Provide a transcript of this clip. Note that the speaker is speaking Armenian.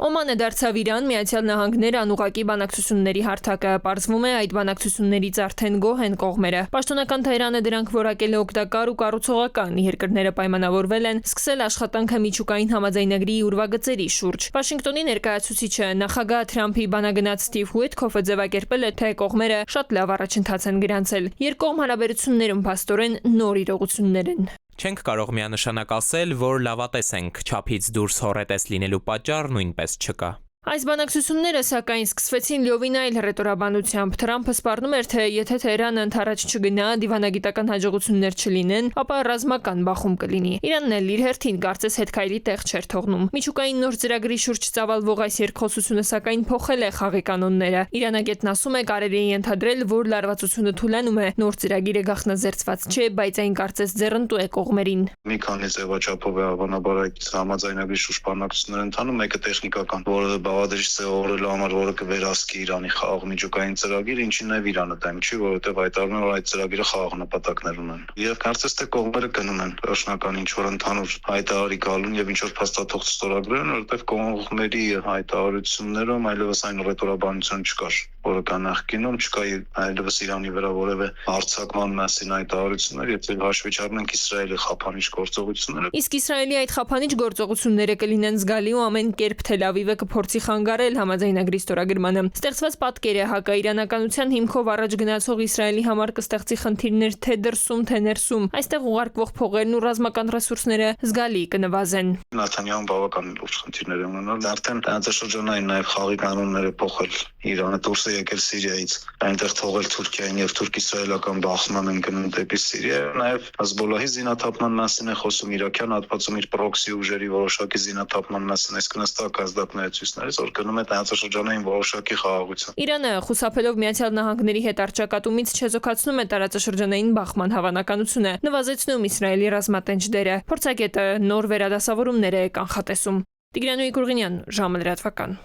Օմանը դարձավ Իրան, Միացյալ Նահանգներ անուղղակի բանակցությունների հարթակը։ Պարզվում է, այդ բանակցություններից արդեն գոհ են կողմերը։ Պաշտոնական Թեհրանը դրանք որակել է օգտակար ու կառուցողական։ Երկրները պայմանավորվել են սկսել աշխատանքը միջուկային համաձայնագրի ուրվագծերի շուրջ։ Վաշինգտոնի ներկայացուցիչը նախագահ Թրամփի բանագնաց Սթիվ Ուիթքոֆը ձևակերպել է, թե կողմերը շատ լավ առաջընթաց են գրանցել։ Երկկողմ հարաբերություններում փաստորեն նոր իրողություններ են։ Չենք կարող միանշանակ ասել, որ լավատես ենք, չափից դուրս հոռետես լինելու պատճառ նույնպես չկա։ Այս բանակցությունները սակայն սկսվեցին լիովին այլ հռետորաբանությամբ։ Թրամփը սպառնում էր, թե եթե Թեհրանը ընդառաջ չգնա, դիվանագիտական հաջողություններ չլինեն, ապա ռազմական բախում կլինի։ Իրանն էլ իր հերթին կարծես հետքայլի տեղ չէր թողնում։ Միջուկային նոր ծրագրի շուրջ ծավալվող այս երկխոսությունը սակայն փոխել է խաղի կանոնները։ Իրանագետն ասում է, կարելի է ենթադրել, որ լարվածությունը թուլանում է։ Նոր ծրագիրը գաղտնազերծված չէ, բայց այն կարծես ձեռնտու է կողմերին։ Մի քանի ձևաչափով է հավանաբար այդ համաձայնագրի շուրջ բանակցություններ ընթանում, մեկը տեխնիկական, որը բաղադրիչ ձևավորելու համար, որը կվերահսկի Իրանի խաղաղ միջուկային ծրագիրը, ինչին նաև Իրանը դեմ չի, որովհետև հայտարարում է, որ այդ ծրագիրը խաղաղ նպատակներ ունեն։ Եվ կարծես թե կողմերը գնում են վերջնական ինչ-որ ընդհանուր հայտարարի գալուն եւ ինչ-որ փաստաթուղթ ստորագրելուն, որովհետև կողմերի հայտարարություններում այլևս այն ռետորաբանություն չկար, որը կա նախկինում, չկա այլևս Իրանի վրա որևէ հարձակման մասին հայտարարություններ, եթե հաշվի չառնենք Իսրայելի խափանիչ գործողությունները։ Իսկ Իսրայելի այդ խափանիչ գործողությունները կլինեն զգալի ու ամեն կերպ Թել Ավիվը կփորձի խանգարել համաձայնագրի ստորագրմանը։ Ստեղծված պատկերը հակաիրանականության հիմքով առաջ գնացող Իսրայելի համար կստեղծի խնդիրներ թե դրսում, թե ներսում։ Այստեղ ուղարկվող փողերն ու ռազմական ռեսուրսները զգալի կնվազեն։ Նաթանյահուն բավական լուրջ խնդիրներ ունենալ։ Արդեն տարածաշրջանային նաև խաղի կանոնները փոխել։ Իրանը դուրս է եկել Սիրիայից, այնտեղ թողել Թուրքիային եւ թուրք-իսրայելական բախման են գնում դեպի Սիրիա։ Նաև Հեզբոլլահի զինաթափման մասին է խոսում, իրաքյան հատվածում իր պրոքսի ուժերի որոշակի զինաթափման մասին, այսինքն հստակ ազդակներ ցույցներից, որ գնում է տարածաշրջանային որոշակի խաղաղություն։ Իրանը խուսափելով Միացյալ Նահանգների հետ առճակատումից չեզոքացնում է տարածաշրջանային բախման հավանականությունը, նվազեցնում Իսրայելի ռազմատենչ դերը։ Փորձագետը նոր վերադասավորումներ է կանխատեսում։ Տիգրան Ուրգենյան, ժամը լրատվական։